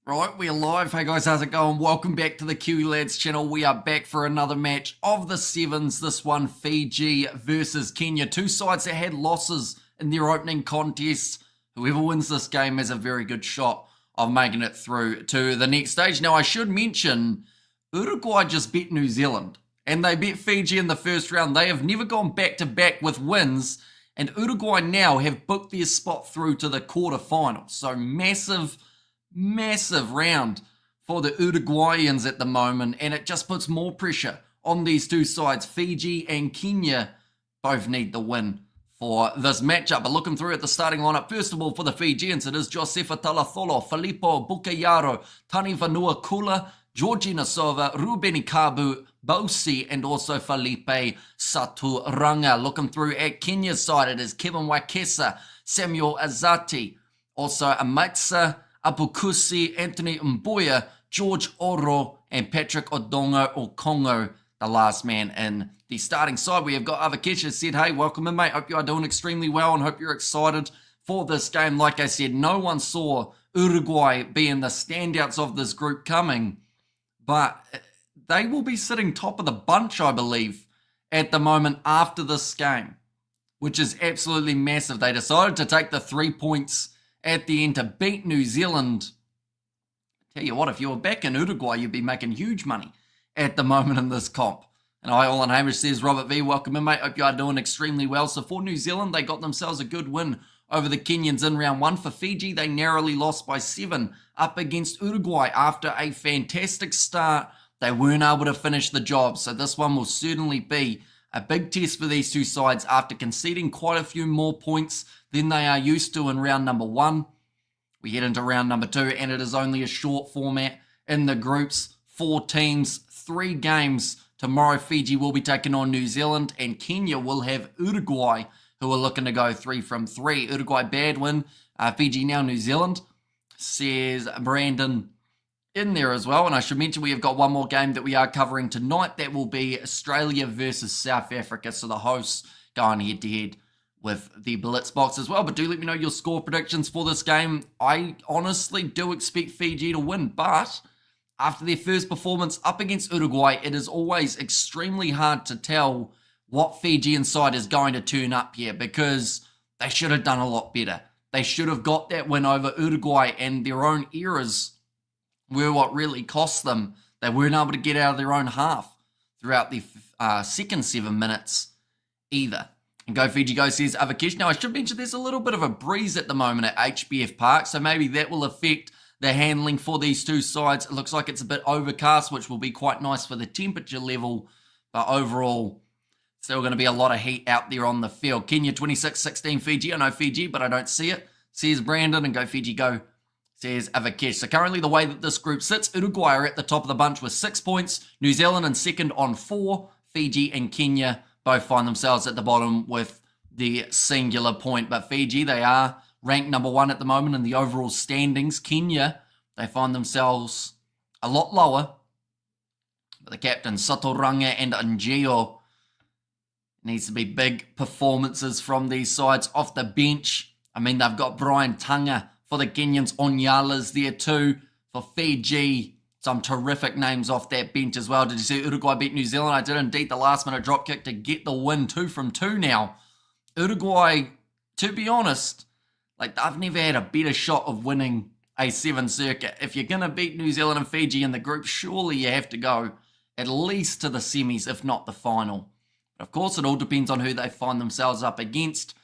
Right, we're live. Hey guys, how's it going? Welcome back to the Kiwi Lads channel. We are back for another match of the Sevens. This one, Fiji versus Kenya. Two sides that had losses in their opening contests. Whoever wins this game has a very good shot of making it through to the next stage. Now, I should mention, Uruguay just beat New Zealand. And they beat Fiji in the first round. They have never gone back-to-back with wins. And Uruguay now have booked their spot through to the quarterfinals. So massive round for the Uruguayans at the moment, and it just puts more pressure on these two sides. Fiji and Kenya both need the win for this matchup. But looking through at the starting lineup, first of all, for the Fijians, it is Josefa Talatholo, Filippo Bukayaro, Tani Vanua Kula, Georgina Sova, Ruben Ikabu, Bosi, and also Felipe Saturanga. Looking through at Kenya's side, it is Kevin Wakesa, Samuel Azati, also Amatsa Abukusi, Anthony Mboya, George Oro, and Patrick Odongo Okongo, the last man in the starting side. We have got Avakesha said, hey, welcome in, mate. Hope you are doing extremely well and hope you're excited for this game. Like I said, no one saw Uruguay being the standouts of this group coming, but they will be sitting top of the bunch, I believe, at the moment after this game, which is absolutely massive. They decided to take the 3 points at the end to beat New Zealand. Tell you what, if you were back in Uruguay, you'd be making huge money at the moment in this comp. And hi, All and Hamish says, Robert V, welcome in, mate. Hope you are doing extremely well. So for New Zealand, they got themselves a good win over the Kenyans in round one. For Fiji, they narrowly lost by 7 up against Uruguay after a fantastic start. They weren't able to finish the job. So this one will certainly be a big test for these two sides after conceding quite a few more points than they are used to in round number one. We head into round number 2, and it is only a short format in the groups. 4 teams, 3 games. Tomorrow, Fiji will be taking on New Zealand, and Kenya will have Uruguay, who are looking to go 3 from 3. Uruguay, bad win. Fiji now New Zealand, says Brandon in there as well. And I should mention we have got one more game that we are covering tonight. That will be Australia versus South Africa. So the hosts going head-to-head with the Blitzbox as well. But do let me know your score predictions for this game. I honestly do expect Fiji to win, but after their first performance up against Uruguay, it is always extremely hard to tell what Fijian side is going to turn up here, because they should have done a lot better. They should have got that win over Uruguay, and their own errors were what really cost them. They weren't able to get out of their own half throughout the second 7 minutes either. And Go Fiji Go says Avakesh. Now, I should mention there's a little bit of a breeze at the moment at HBF Park, so maybe that will affect the handling for these two sides. It looks like it's a bit overcast, which will be quite nice for the temperature level, but overall, still going to be a lot of heat out there on the field. Kenya 26-16 Fiji. I know Fiji, but I don't see it, says Brandon. And Go Fiji Go says Avakesh. So currently the way that this group sits, Uruguay are at the top of the bunch with 6 points. New Zealand in second on 4. Fiji and Kenya both find themselves at the bottom with the singular point. But Fiji, they are ranked number 1 at the moment in the overall standings. Kenya, they find themselves a lot lower. But the captain, Saturanga and Njio, needs to be big performances from these sides off the bench. I mean, they've got Brian Tunga for the Kenyans. Onyala's there too. For Fiji, some terrific names off that bench as well. Did you see Uruguay beat New Zealand? I did indeed. The last minute drop kick to get the win. 2 from 2 now. Uruguay, to be honest, like, I've never had a better shot of winning a 7 circuit. If you're going to beat New Zealand and Fiji in the group, surely you have to go at least to the semis, if not the final. But of course, it all depends on who they find themselves up against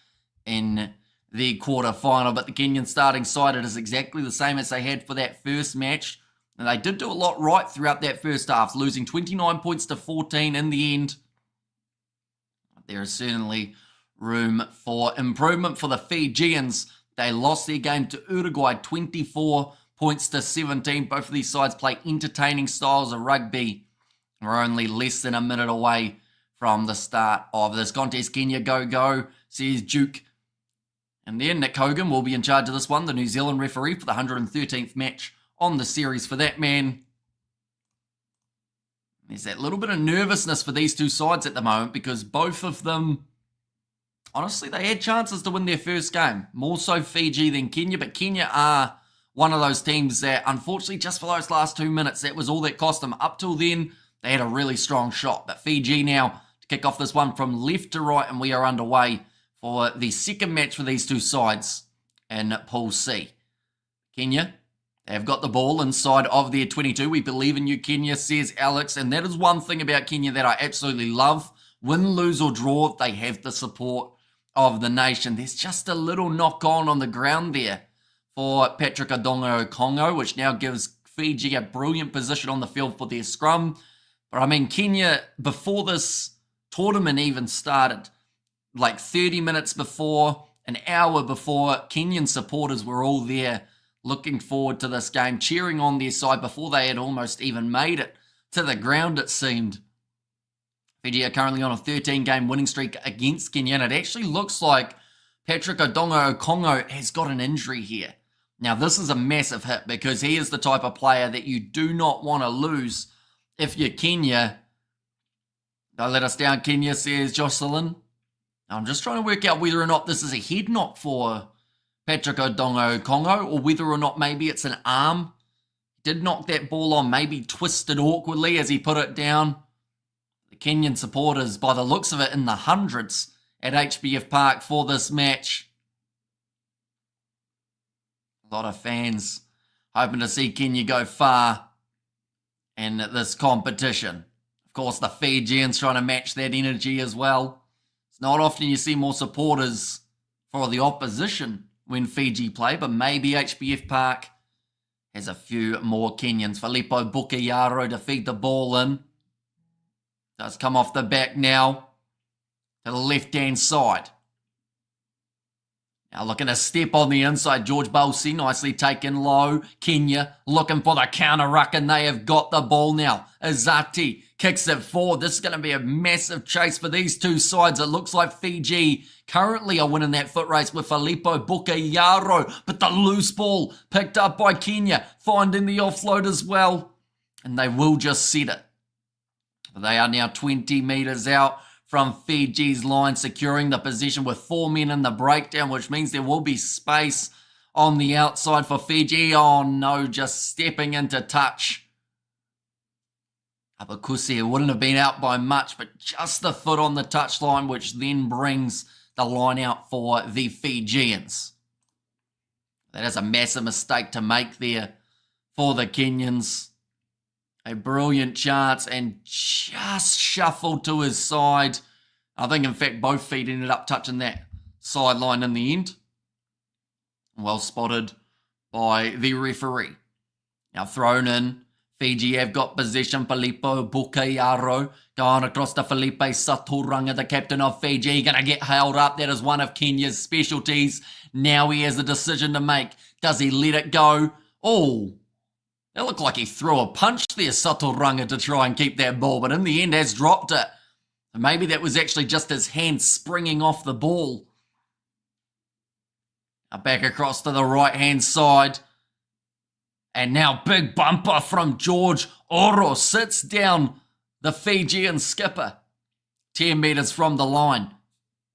in the quarter-final. But the Kenyan starting side, it is exactly the same as they had for that first match. And they did do a lot right throughout that first half, losing 29 points to 14 in the end. There is certainly room for improvement for the Fijians. They lost their game to Uruguay, 24 points to 17. Both of these sides play entertaining styles of rugby. We're only less than a minute away from the start of this contest. Kenya go, says Duke. And then Nick Hogan will be in charge of this one, the New Zealand referee, for the 113th match on the series for that man. There's that little bit of nervousness for these two sides at the moment, because both of them, honestly, they had chances to win their first game. More so Fiji than Kenya, but Kenya are one of those teams that, unfortunately, just for those last 2 minutes, that was all that cost them. Up till then, they had a really strong shot. But Fiji now to kick off this one from left to right, and we are underway for the second match for these two sides in Pool C. Kenya, they've got the ball inside of their 22. We believe in you, Kenya, says Alex. And that is one thing about Kenya that I absolutely love. Win, lose, or draw, they have the support of the nation. There's just a little knock-on the ground there for Patrick Odongo-Okongo, which now gives Fiji a brilliant position on the field for their scrum. But I mean, Kenya, before this tournament even started, like 30 minutes before, an hour before, Kenyan supporters were all there looking forward to this game, cheering on their side before they had almost even made it to the ground, it seemed. Fiji are currently on a 13-game winning streak against Kenya, and it actually looks like Patrick Odongo-Okongo has got an injury here. Now, this is a massive hit because he is the type of player that you do not want to lose if you're Kenya. Don't let us down, Kenya, says Jocelyn. I'm just trying to work out whether or not this is a head knock for Patrick Odongo-Okongo or whether or not maybe it's an arm. He did knock that ball on, maybe twisted awkwardly as he put it down. The Kenyan supporters, by the looks of it, in the hundreds at HBF Park for this match. A lot of fans hoping to see Kenya go far in this competition. Of course, the Fijians trying to match that energy as well. It's not often you see more supporters for the opposition when Fiji play, but maybe HBF Park has a few more Kenyans. Filippo Bukayaro to feed the ball in. Does come off the back now to the left-hand side. Now looking to step on the inside. George Balsi nicely taken low. Kenya looking for the counter ruck, and they have got the ball now. Azati kicks it forward. This is going to be a massive chase for these two sides. It looks like Fiji currently are winning that foot race with Filippo Bukayaro, but the loose ball picked up by Kenya, finding the offload as well, and they will just set it. They are now 20 metres out from Fiji's line, securing the position with 4 men in the breakdown, which means there will be space on the outside for Fiji. Oh no, just stepping into touch. Abakusi wouldn't have been out by much, but just the foot on the touchline, which then brings the line out for the Fijians. That is a massive mistake to make there for the Kenyans. A brilliant chance and just shuffled to his side. I think, in fact, both feet ended up touching that sideline in the end. Well spotted by the referee. Now thrown in. Fiji have got possession. Filippo Bukayaro going across to Felipe Saturanga, the captain of Fiji. Going to get held up. That is one of Kenya's specialties. Now he has a decision to make. Does he let it go? Oh, it looked like he threw a punch there, Saturanga, to try and keep that ball, but in the end has dropped it. Maybe that was actually just his hand springing off the ball. Now back across to the right-hand side. And now big bumper from George Oro sits down the Fijian skipper. 10 metres from the line.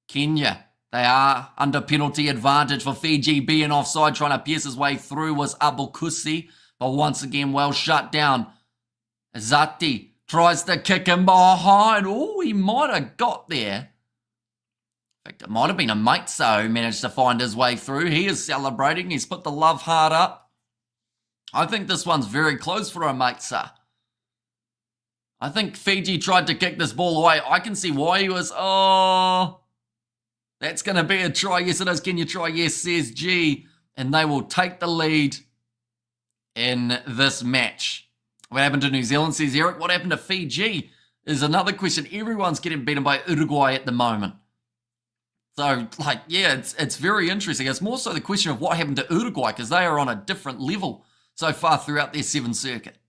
Kenya, they are under penalty advantage for Fiji being offside. Trying to pierce his way through was Abukusi. But once again, well shut down. Zati tries to kick him behind. Oh, he might have got there. In fact, it might have been a Maitsa who managed to find his way through. He is celebrating. He's put the love heart up. I think this one's very close for a Maitsa. I think Fiji tried to kick this ball away. I can see why he was... Oh, that's going to be a try. Yes, it is. Can you try? Yes, says G. And they will take the lead in this match. What happened to New Zealand, says Eric? What happened to Fiji is another question. Everyone's getting beaten by Uruguay at the moment. So, yeah, it's very interesting. It's more so the question of what happened to Uruguay, because they are on a different level so far throughout their Sevens circuit.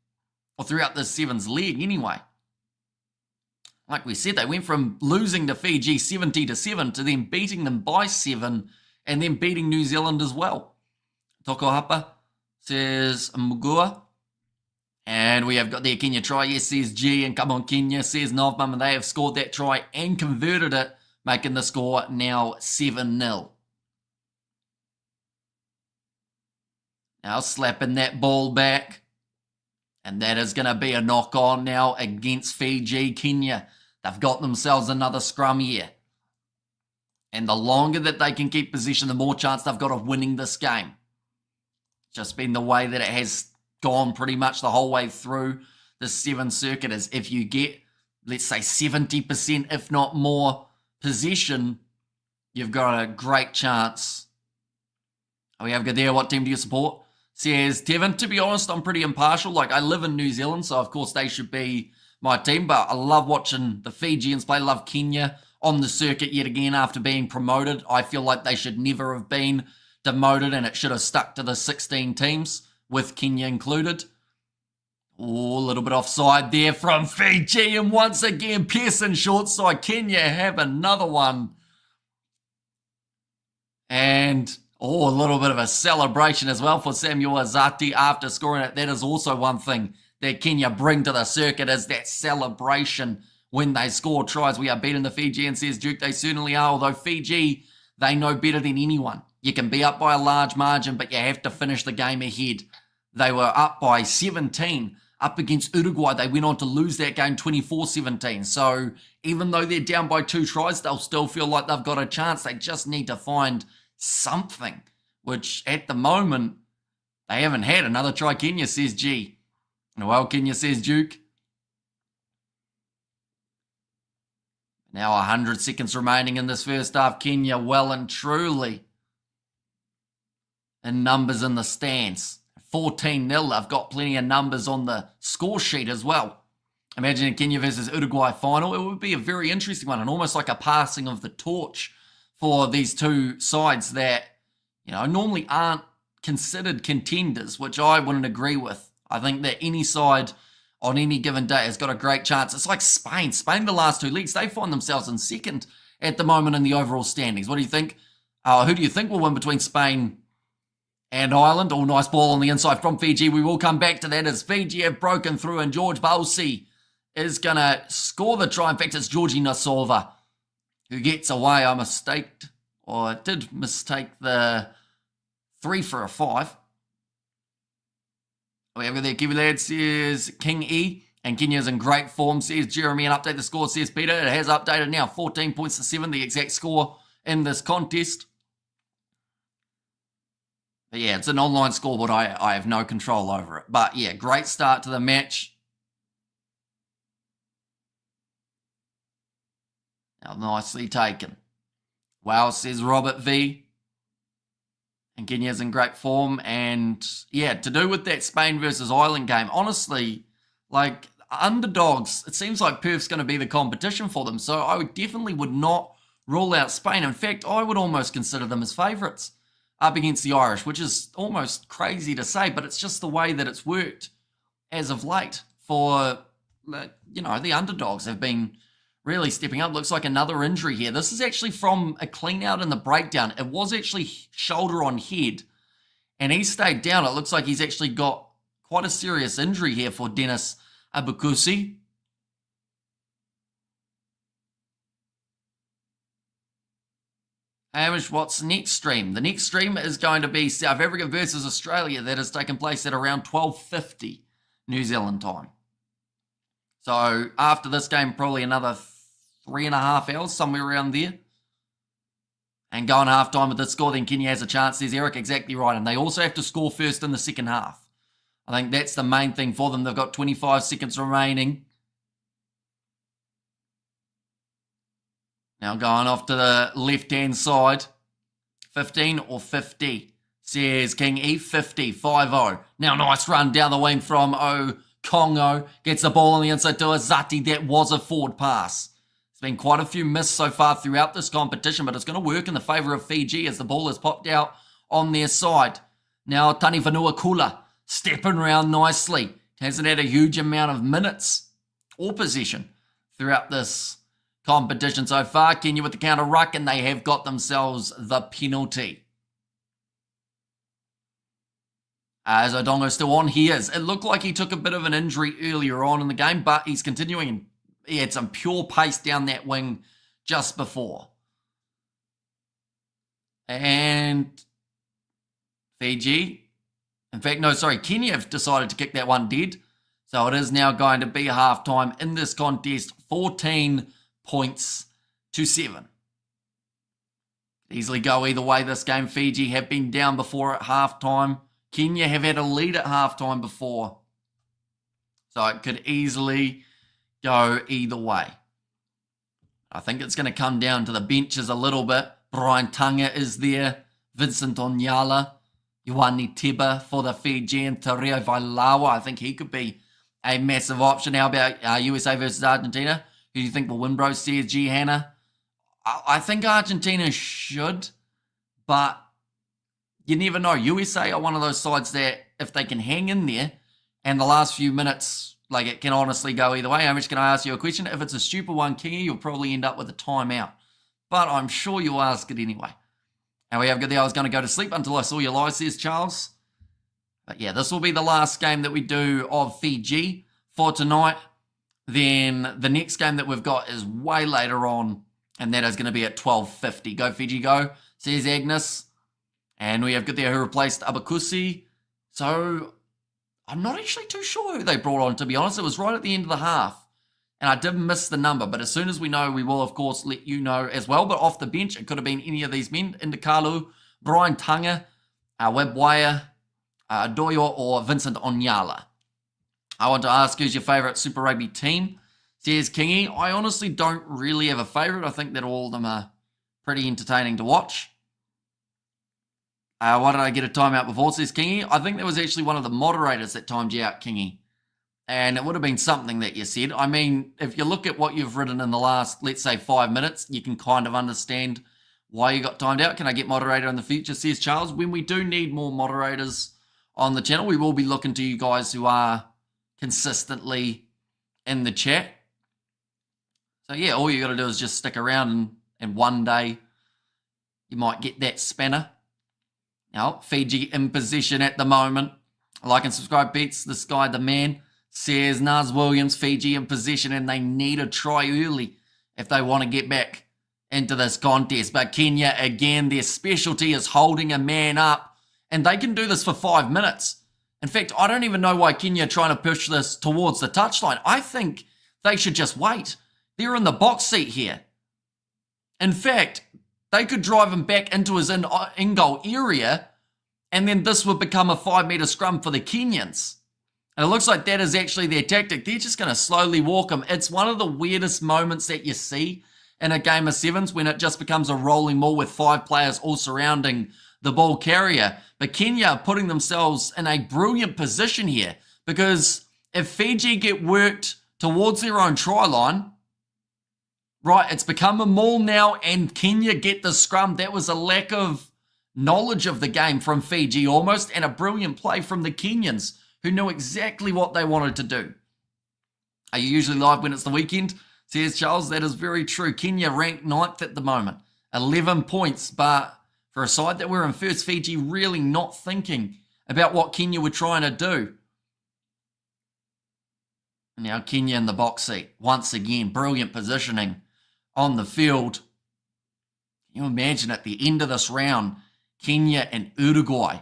Or throughout the Sevens league, anyway. Like we said, they went from losing to Fiji 70-7 to then beating them by 7 and then beating New Zealand as well. Tokohapa says Mugua. And we have got their Kenya try. Yes, says G. And come on, Kenya, says Novmum. And they have scored that try and converted it, making the score now 7-0. Now slapping that ball back. And that is going to be a knock on now against Fiji. Kenya, they've got themselves another scrum here. And the longer that they can keep possession, the more chance they've got of winning this game. Just been the way that it has gone pretty much the whole way through the Seven circuit is if you get, let's say, 70%, if not more, possession, you've got a great chance. We have good there. What team do you support? Says Tevin. To be honest, I'm pretty impartial. Like, I live in New Zealand, so of course they should be my team, but I love watching the Fijians play. Love Kenya on the circuit yet again after being promoted. I feel like they should never have been demoted and it should have stuck to the 16 teams with Kenya included. Oh, a little bit offside there from Fiji, and once again Pearson short side. Kenya have another one. And a little bit of a celebration as well for Samuel Azati after scoring it. That is also one thing that Kenya bring to the circuit, is that celebration when they score tries. We are beating the Fijians, says Duke. They certainly are, although Fiji, they know better than anyone. You can be up by a large margin, but you have to finish the game ahead. They were up by 17 up against Uruguay. They went on to lose that game 24-17. So even though they're down by 2 tries, they'll still feel like they've got a chance. They just need to find something, which at the moment, they haven't had. Another try, Kenya, says G. Well, Kenya, says Duke. Now 100 seconds remaining in this first half. Kenya well and truly in numbers in the stands. 14-0. I've got plenty of numbers on the score sheet as well. Imagine a Kenya versus Uruguay final. It would be a very interesting one and almost like a passing of the torch for these two sides that, normally aren't considered contenders, which I wouldn't agree with. I think that any side on any given day has got a great chance. It's like Spain. Spain, the last 2 leagues, they find themselves in second at the moment in the overall standings. What do you think? Who do you think will win between Spain and Ireland? Nice ball on the inside from Fiji. We will come back to that as Fiji have broken through and George Balsi is going to score the try. In fact, it's Georgie Nasova who gets away. I did mistake the 3 for a 5. We have there, Kiwi Lad, says King E. And Kenya's in great form, says Jeremy. And update the score, says Peter. It has updated now. 14 points to 7, the exact score in this contest. But yeah, it's an online scoreboard. I have no control over it. But yeah, great start to the match. Now, nicely taken. Wow, says Robert V. And Kenya's in great form. And yeah, to do with that Spain versus Ireland game, honestly, like underdogs, it seems like Perth's going to be the competition for them. So I definitely would not rule out Spain. In fact, I would almost consider them as favourites up against the Irish, which is almost crazy to say, but it's just the way that it's worked as of late for, the underdogs have been really stepping up. Looks like another injury here. This is actually from a clean out in the breakdown. It was actually shoulder on head, and he stayed down. It looks like he's actually got quite a serious injury here for Dennis Abukusi. Hamish, what's next stream? The next stream is going to be South Africa versus Australia. That has taken place at around 12:50 New Zealand time. So after this game, probably another 3.5 hours, somewhere around there. And going half time with this score, then Kenya has a chance. There's Eric, exactly right. And they also have to score first in the second half. I think that's the main thing for them. They've got 25 seconds remaining. Now going off to the left-hand side. 15 or 50, says King E. 50, 5-0. Now nice run down the wing from Congo. Gets the ball on the inside to Azati. That was a forward pass. There's been quite a few missed so far throughout this competition, but it's going to work in the favour of Fiji as the ball has popped out on their side. Now Tani Vanua Kula stepping around nicely. Hasn't had a huge amount of minutes or possession throughout this competition so far. Kenya with the counter ruck, and they have got themselves the penalty. As Odongo's still on, he is. It looked like he took a bit of an injury earlier on in the game, but he's continuing. He had some pure pace down that wing just before. And Fiji In fact, no, sorry, Kenya have decided to kick that one dead. So it is now going to be halftime in this contest, 14 points to 7. Easily go either way this game. Fiji have been down before at halftime. Kenya have had a lead at halftime before. So it could easily go either way. I think it's going to come down to the benches a little bit. Brian Tunga is there. Vincent Onyala. Ioane Teba for the Fijian. Tereo Vailawa. I think he could be a massive option. How about USA versus Argentina? Who do you think will win, bro? CSG, Hannah? I think Argentina should, but you never know. USA are one of those sides that if they can hang in there and the last few minutes, like it can honestly go either way. Hamish, can I ask you a question? If it's a stupid one, Kingy, you'll probably end up with a timeout. But I'm sure you'll ask it anyway. And we have good there. I was going to go to sleep until I saw your live, says Charles. But yeah, this will be the last game that we do of Fiji for tonight. Then the next game that we've got is way later on, and that is going to be at 12:50. Go Fiji, go, says Agnes. And we have good there who replaced Abakusi. So I'm not actually too sure who they brought on, to be honest. It was right at the end of the half. And I did miss the number, but as soon as we know, we will, of course, let you know as well. But off the bench, it could have been any of these men. Indikalu, Brian Tunga, Webwire, Doyo, or Vincent Onyala. I want to ask, who's your favourite Super Rugby team? Says Kingy. I honestly don't really have a favourite. I think that all of them are pretty entertaining to watch. Why did I get a timeout before, says Kingy? I think there was actually one of the moderators that timed you out, Kingy. And it would have been something that you said. I mean, if you look at what you've written in the last, let's say, 5 minutes, you can kind of understand why you got timed out. Can I get moderator in the future, says Charles? When we do need more moderators on the channel, we will be looking to you guys who are consistently in the chat. So yeah, all you got to do is just stick around and one day you might get that spanner. Now, Fiji in possession at the moment. Like and subscribe, beats this guy, the man, says Naz Williams. Fiji in possession and they need a try early if they want to get back into this contest. But Kenya, again, their specialty is holding a man up, and they can do this for 5 minutes. In fact, I don't even know why Kenya are trying to push this towards the touchline. I think they should just wait. They're in the box seat here. In fact, they could drive him back into his in-goal area, and then this would become a 5-metre scrum for the Kenyans. And it looks like that is actually their tactic. They're just going to slowly walk him. It's one of the weirdest moments that you see in a game of sevens when it just becomes a rolling ball with 5 players all surrounding the ball carrier. But Kenya are putting themselves in a brilliant position here, because if Fiji get worked towards their own try line, right, it's become a maul now, and Kenya get the scrum. That was a lack of knowledge of the game from Fiji almost, and a brilliant play from the Kenyans, who knew exactly what they wanted to do. Are you usually live when it's the weekend? Says Charles, that is very true. Kenya ranked 9th at the moment, 11 points, but for a side that were in first, Fiji really not thinking about what Kenya were trying to do. Now Kenya in the box seat. Once again, brilliant positioning on the field. Can you imagine at the end of this round, Kenya and Uruguay,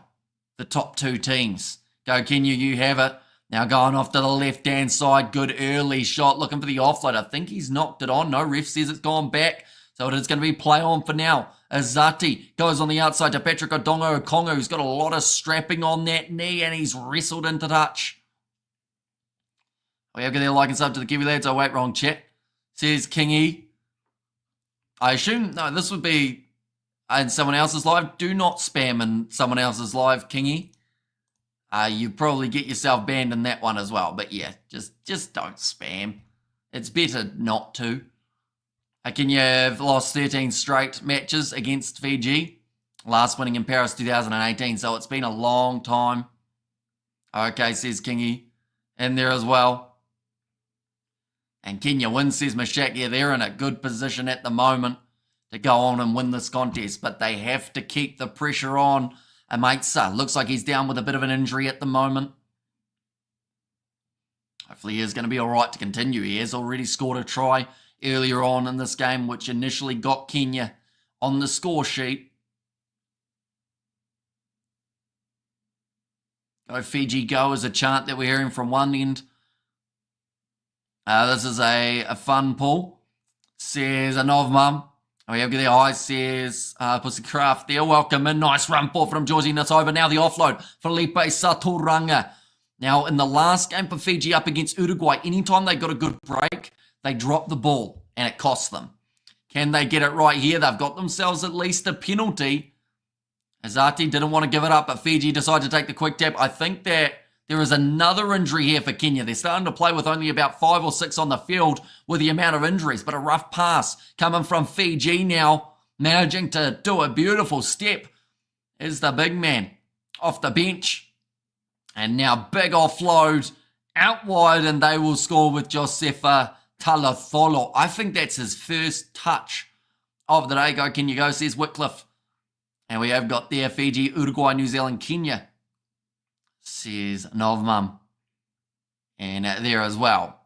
the top 2 teams. Go Kenya, you have it. Now going off to the left-hand side. Good early shot, looking for the offload. I think he's knocked it on. No, ref says it's gone back. So it is going to be play on for now. Azati goes on the outside to Patrick Odongo Okongo, who's got a lot of strapping on that knee, and he's wrestled into touch. We have got their like and sub to the Kiwi lads. Oh, wait, wrong chat. Says Kingy. I assume, no, this would be in someone else's live. Do not spam in someone else's live, Kingy. You probably get yourself banned in that one as well. But yeah, just don't spam. It's better not to. Kenya have lost 13 straight matches against Fiji. Last winning in Paris 2018. So it's been a long time. Okay, says Kingy. In there as well. And Kenya wins, says Mashak. Yeah, they're in a good position at the moment to go on and win this contest. But they have to keep the pressure on. Amaitsa looks like he's down with a bit of an injury at the moment. Hopefully he is going to be all right to continue. He has already scored a try earlier on in this game, which initially got Kenya on the score sheet. Go Fiji Go is a chant that we're hearing from one end. This is a fun pull. Says a Novmum. We have the eyes, says Pussycraft there. Welcome in. Nice run ball from Georgie Nasova. Now the offload. Felipe Saturanga. Now in the last game for Fiji up against Uruguay, anytime they got a good break, they drop the ball and it costs them. Can they get it right here? They've got themselves at least a penalty. Azati didn't want to give it up, but Fiji decided to take the quick tap. I think that there is another injury here for Kenya. They're starting to play with only about 5 or 6 on the field with the amount of injuries, but a rough pass coming from Fiji now, managing to do a beautiful step. Is the big man off the bench. And now big offload out wide, and they will score with Josefa Talatholo. I think that's his first touch of the day. Go Kenya Go, says Wycliffe. And we have got there Fiji, Uruguay, New Zealand, Kenya, says Novmum. And there as well.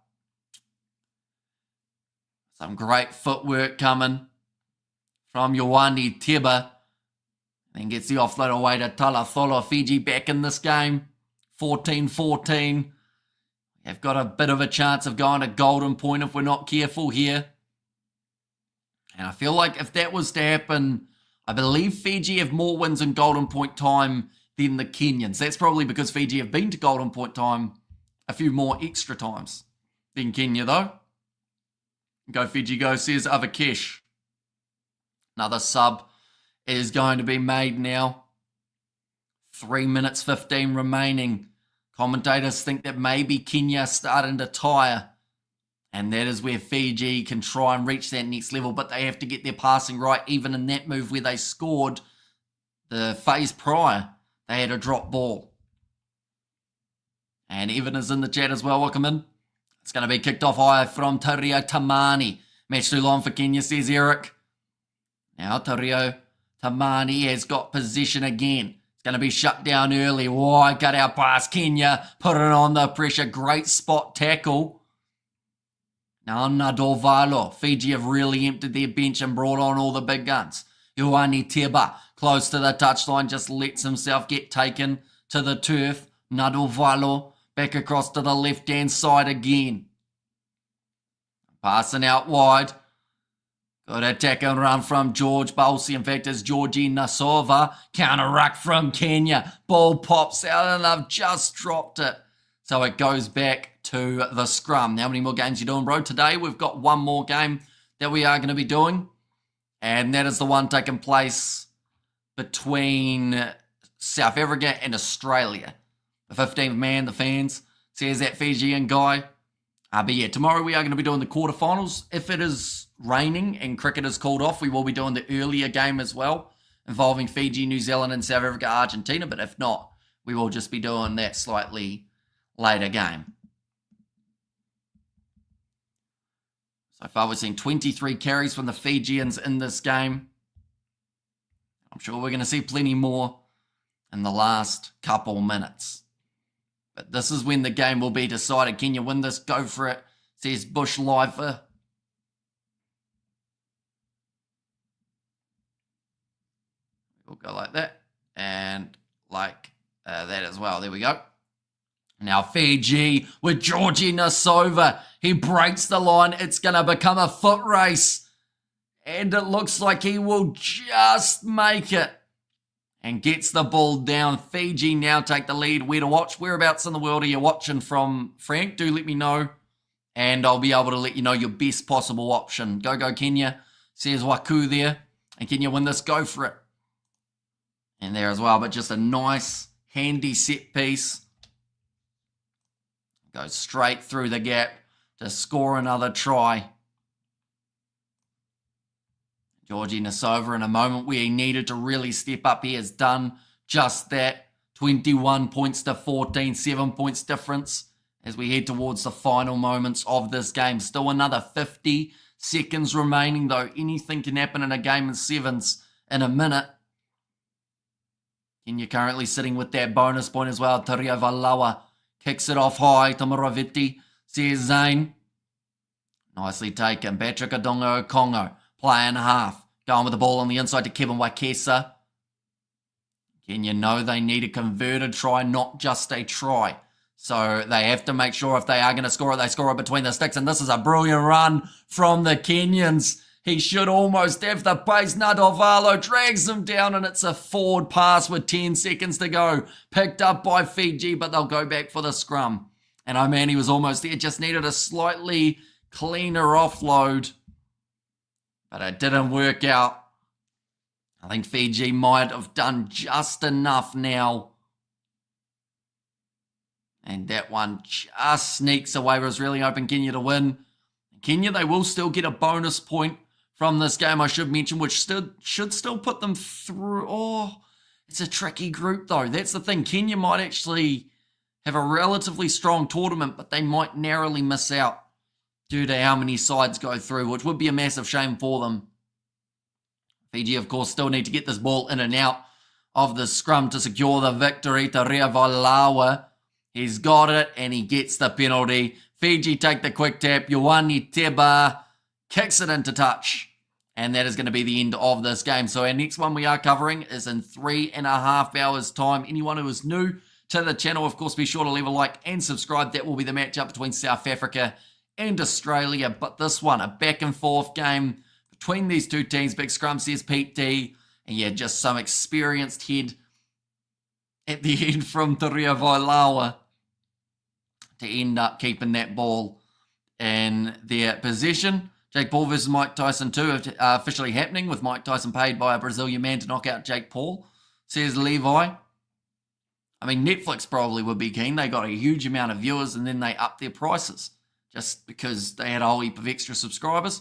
Some great footwork coming from Ioane Teba. Then gets the offload away to Talatholo. Fiji back in this game. 14-14. They've got a bit of a chance of going to golden point if we're not careful here. And I feel like if that was to happen, I believe Fiji have more wins in golden point time than the Kenyans. That's probably because Fiji have been to golden point time a few more extra times than Kenya, though. Go Fiji Go, says Avakesh. Another sub is going to be made now. 3 minutes 15 remaining. Commentators think that maybe Kenya are starting to tire. And that is where Fiji can try and reach that next level. But they have to get their passing right. Even in that move where they scored the phase prior, they had a drop ball. And Evan is in the chat as well. Welcome in. It's going to be kicked off high from Tario Tamani. Match too long for Kenya, says Eric. Now Tario Tamani has got possession again. It's going to be shut down early. Wide cut out pass. Kenya put it on the pressure. Great spot tackle. Now Nadovalo. Fiji have really emptied their bench and brought on all the big guns. Ioane Teba, close to the touchline, just lets himself get taken to the turf. Nadovalo back across to the left-hand side again. Passing out wide. Good attack and run from George Balsi. In fact, it's Georgie Nasova. Counter ruck from Kenya. Ball pops out and they've just dropped it. So it goes back to the scrum. How many more games you doing, bro? Today we've got one more game that we are going to be doing. And that is the one taking place between South Africa and Australia. The 15th man, the fans, says that Fijian guy. But yeah, tomorrow we are going to be doing the quarterfinals. If it is raining and cricket is called off, we will be doing the earlier game as well, involving Fiji, New Zealand, and South Africa, Argentina. But if not, we will just be doing that slightly later game. So far, we're seeing 23 carries from the Fijians in this game. I'm sure we're going to see plenty more in the last couple minutes. But this is when the game will be decided. Can you win this? Go for it, says Bush Lifer. We'll go like that and like that as well. There we go. Now Fiji with Georgie Nasova. He breaks the line. It's going to become a foot race. And it looks like he will just make it. And gets the ball down. Fiji now take the lead. Where to watch? Whereabouts in the world are you watching from, Frank? Do let me know. And I'll be able to let you know your best possible option. Go, go, Kenya. Says Waku there. And can you win this? Go for it. And there as well. But just a nice, handy set piece. Goes straight through the gap to score another try. Georgie Nasova, in a moment where he needed to really step up, he has done just that. 21 points to 14, 7 points difference as we head towards the final moments of this game. Still another 50 seconds remaining, though. Anything can happen in a game in sevens in a minute. Kenya currently sitting with that bonus point as well. Taria Valawa kicks it off high. Tamaraviti says Zane. Nicely taken. Patrick Adongo Okongo. Play and a half. Going with the ball on the inside to Kevin Wakesa. Kenya know they need a converted try, not just a try. So they have to make sure if they are going to score it, they score it between the sticks. And this is a brilliant run from the Kenyans. He should almost have the pace. Nadovalo drags him down, and it's a forward pass with 10 seconds to go. Picked up by Fiji, but they'll go back for the scrum. And oh man, he was almost there. Just needed a slightly cleaner offload. But it didn't work out. I think Fiji might have done just enough now. And that one just sneaks away. It was really hoping Kenya to win. Kenya, they will still get a bonus point from this game, I should mention, which should still put them through. Oh, it's a tricky group, though. That's the thing. Kenya might actually have a relatively strong tournament, but they might narrowly miss out due to how many sides go through, which would be a massive shame for them. Fiji, of course, still need to get this ball in and out of the scrum to secure the victory. Taria Valawa, he's got it, and he gets the penalty. Fiji take the quick tap. Ioane Teba kicks it into touch. And that is going to be the end of this game. So our next one we are covering is in 3.5 hours' time. Anyone who is new to the channel, of course, be sure to leave a like and subscribe. That will be the matchup between South Africa and Australia. But this one, a back and forth game between these two teams. Big scrum, says Pete D. And yeah, just some experienced head at the end from Taria Valawa to end up keeping that ball in their possession. Jake Paul versus Mike Tyson 2 officially happening, with Mike Tyson paid by a Brazilian man to knock out Jake Paul, says Levi. I mean, Netflix probably would be keen. They got a huge amount of viewers, and then they upped their prices just because they had a whole heap of extra subscribers.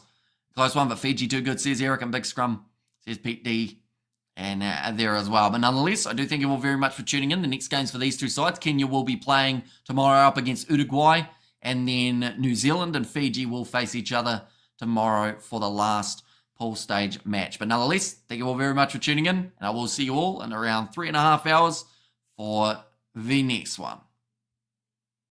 Close one, but Fiji too good, says Eric, and Big Scrum, says Pete D. And there as well. But nonetheless, I do thank you all very much for tuning in. The next games for these two sides, Kenya will be playing tomorrow up against Uruguay, and then New Zealand and Fiji will face each other tomorrow for the last pool stage match. But nonetheless, thank you all very much for tuning in, and I will see you all in around 3.5 hours for the next one.